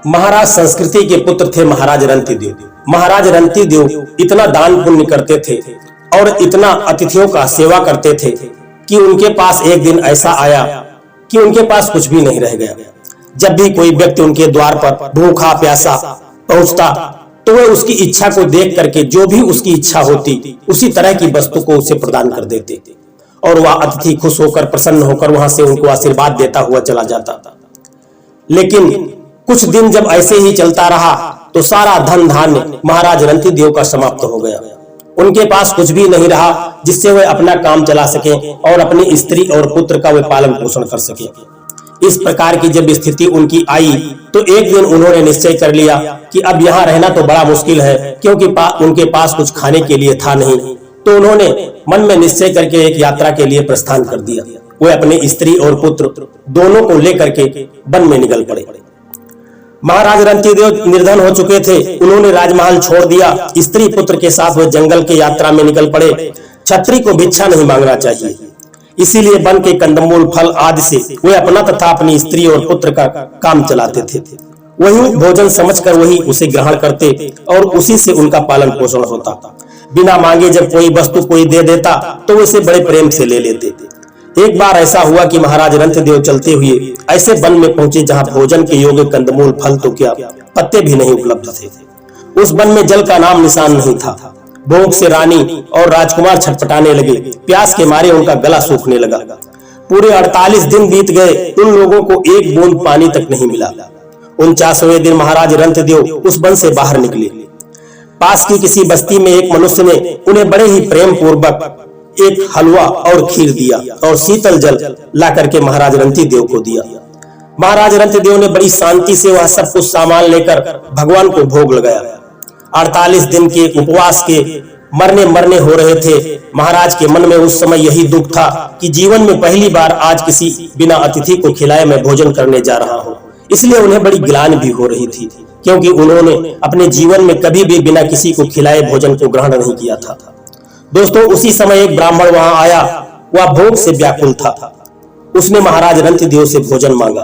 महाराज संस्कृति के पुत्र थे महाराज रंतिदेव। महाराज रंतिदेव इतना दान पुण्य करते थे और इतना अतिथियों का सेवा करते थे कि उनके पास एक दिन ऐसा आया कि उनके पास कुछ भी नहीं रह गया। जब भी कोई व्यक्ति उनके द्वार पर भूखा प्यासा पहुंचता तो वह उसकी इच्छा को देख करके जो भी उसकी इच्छा होती उसी तरह की वस्तु को उसे प्रदान कर देते और वह अतिथि खुश होकर प्रसन्न होकर वहां से उनको आशीर्वाद देता हुआ चला जाता। लेकिन कुछ दिन जब ऐसे ही चलता रहा तो सारा धन धान्य महाराज रंतिदेव का समाप्त हो गया। उनके पास कुछ भी नहीं रहा जिससे वे अपना काम चला सके और अपनी स्त्री और पुत्र का वे पालन पोषण कर सके। इस प्रकार की जब स्थिति उनकी आई तो एक दिन उन्होंने निश्चय कर लिया कि अब यहाँ रहना तो बड़ा मुश्किल है, क्योंकि उनके पास कुछ खाने के लिए था नहीं। तो उन्होंने मन में निश्चय करके एक यात्रा के लिए प्रस्थान कर दिया। वे अपनी स्त्री और पुत्र दोनों को लेकर के वन में निकल पड़े। महाराज रंतिदेव निर्धन हो चुके थे। उन्होंने राजमहल छोड़ दिया। स्त्री पुत्र के साथ वे जंगल के यात्रा में निकल पड़े। छत्री को भिक्षा नहीं मांगना चाहिए, इसीलिए वन के कंदमूल फल आदि से वे अपना तथा अपनी स्त्री और पुत्र का काम चलाते थे। वही भोजन समझकर वही उसे ग्रहण करते और उसी से उनका पालन पोषण होता। बिना मांगे जब कोई वस्तु कोई दे देता तो उसे बड़े प्रेम से ले लेते। एक बार ऐसा हुआ कि महाराज रंतिदेव चलते हुए ऐसे वन में पहुंचे जहां भोजन के योग्य कंदमूल फल तो क्या पत्ते भी नहीं उपलब्ध थे। उस वन में जल का नाम निशान नहीं था। भूख से रानी और राजकुमार छटपटाने लगे। प्यास के मारे उनका गला सूखने लगा। पूरे 48 दिन बीत गए, उन लोगों को एक बूंद पानी तक नहीं मिला। 49वें दिन महाराज रंतिदेव उस वन से बाहर निकले। पास की किसी बस्ती में एक मनुष्य ने उन्हें बड़े ही प्रेम पूर्वक एक हलवा और खीर दिया और शीतल जल ला करके महाराज रंतिदेव को दिया। महाराज रंतिदेव ने बड़ी शांति से वह सब कुछ सामान लेकर भगवान को भोग लगाया। 48 दिन के उपवास के मरने हो रहे थे। महाराज के मन में उस समय यही दुख था कि जीवन में पहली बार आज किसी बिना अतिथि को खिलाए मैं भोजन करने जा रहा हूँ। इसलिए उन्हें बड़ी ग्लानि भी हो रही थी, क्योंकि उन्होंने अपने जीवन में कभी भी बिना किसी को खिलाए भोजन को ग्रहण नहीं किया था। दोस्तों, उसी समय एक ब्राह्मण वहां आया। वह भोग से व्याकुल था। उसने महाराज रंतिदेव से भोजन मांगा।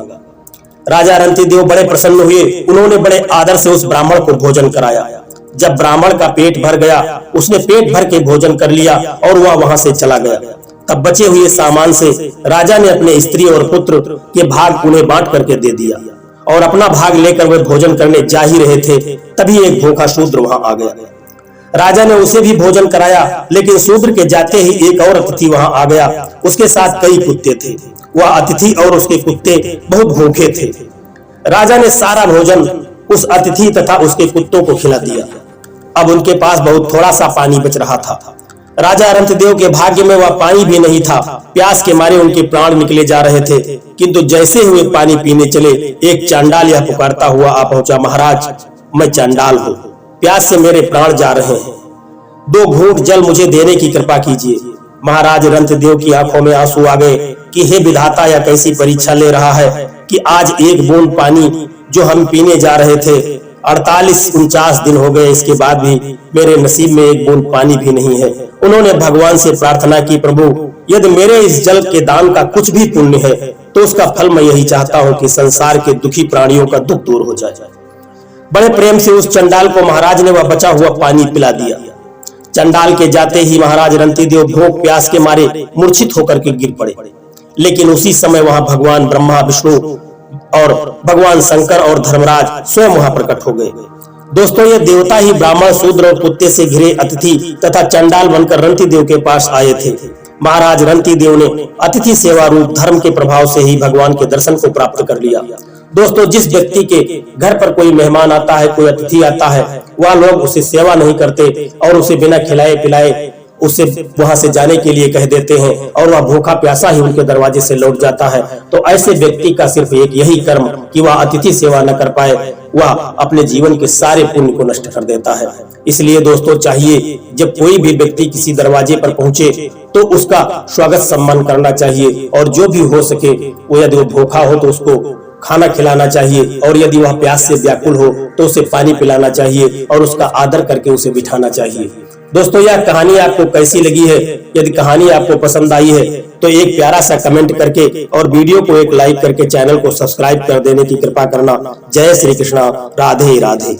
राजा रंतिदेव बड़े प्रसन्न हुए। उन्होंने बड़े आदर से उस ब्राह्मण को भोजन कराया। जब ब्राह्मण का पेट भर गया, उसने पेट भर के भोजन कर लिया और वह वहां से चला गया। तब बचे हुए सामान से राजा ने अपने स्त्री और पुत्र के भाग उन्हें बांट करके दे दिया और अपना भाग लेकर वे भोजन करने जा ही रहे थे, तभी एक भूखा शूद्र वहां आ गया। राजा ने उसे भी भोजन कराया, लेकिन शूद्र के जाते ही एक और अतिथि वहां आ गया। उसके साथ कई कुत्ते थे। वह अतिथि और उसके कुत्ते बहुत भूखे थे। राजा ने सारा भोजन उस अतिथि तथा उसके कुत्तों को खिला दिया। अब उनके पास बहुत थोड़ा सा पानी बच रहा था। राजा रंतिदेव के भाग्य में वह पानी भी नहीं था। प्यास के मारे उनके प्राण निकले जा रहे थे, किंतु जैसे हुए पानी पीने चले, एक चांडाल यह पुकारता हुआ आ पहुंचा, महाराज मैं चांडाल हूँ, प्यास से मेरे प्राण जा रहे हैं, 2 घूंट जल मुझे देने की कृपा कीजिए। महाराज रंतिदेव की आंखों में आंसू आ गए कि हे विधाता, यह कैसी परीक्षा ले रहा है कि आज एक बूंद पानी जो हम पीने जा रहे थे 48-49 दिन हो गए, इसके बाद भी मेरे नसीब में एक बूंद पानी भी नहीं है। उन्होंने भगवान से प्रार्थना की, प्रभु यदि मेरे इस जल के दान का कुछ भी पुण्य है तो उसका फल मैं यही चाहता हूँ कि संसार के दुखी प्राणियों का दुख दूर हो जाए। बड़े प्रेम से उस चंडाल को महाराज ने वह बचा हुआ पानी पिला दिया। चंडाल के जाते ही महाराज रंतिदेव भूख प्यास के मारे मूर्छित होकर के गिर पड़े। लेकिन उसी समय वहां भगवान ब्रह्मा, विष्णु और भगवान शंकर और धर्मराज स्वयं वहां प्रकट हो गए। दोस्तों, ये देवता ही ब्राह्मण, शूद्र और कुत्ते से घिरे अतिथि तथा चंडाल बनकर रंतिदेव के पास आए थे। महाराज रंतिदेव ने अतिथि सेवा रूप धर्म के प्रभाव से ही भगवान के दर्शन को प्राप्त कर लिया। दोस्तों, जिस व्यक्ति के घर पर कोई मेहमान आता है, कोई अतिथि आता है, वह लोग उसे सेवा नहीं करते और उसे बिना खिलाए पिलाए उसे वहां से जाने के लिए कह देते हैं और वह भूखा प्यासा ही उनके दरवाजे से लौट जाता है। तो ऐसे व्यक्ति का सिर्फ एक यही कर्म कि वह अतिथि सेवा न कर पाए, वह अपने जीवन के सारे पुण्य को नष्ट कर देता है। इसलिए दोस्तों, चाहिए जब कोई भी व्यक्ति किसी दरवाजे पर पहुंचे तो उसका स्वागत सम्मान करना चाहिए और जो भी हो सके वो यदि वो भूखा हो तो उसको खाना खिलाना चाहिए और यदि वह प्यास से व्याकुल हो तो उसे पानी पिलाना चाहिए और उसका आदर करके उसे बिठाना चाहिए। दोस्तों यह कहानी आपको कैसी लगी है? यदि कहानी आपको पसंद आई है तो एक प्यारा सा कमेंट करके और वीडियो को एक लाइक करके चैनल को सब्सक्राइब कर देने की कृपा करना। जय श्री कृष्णा, राधे राधे।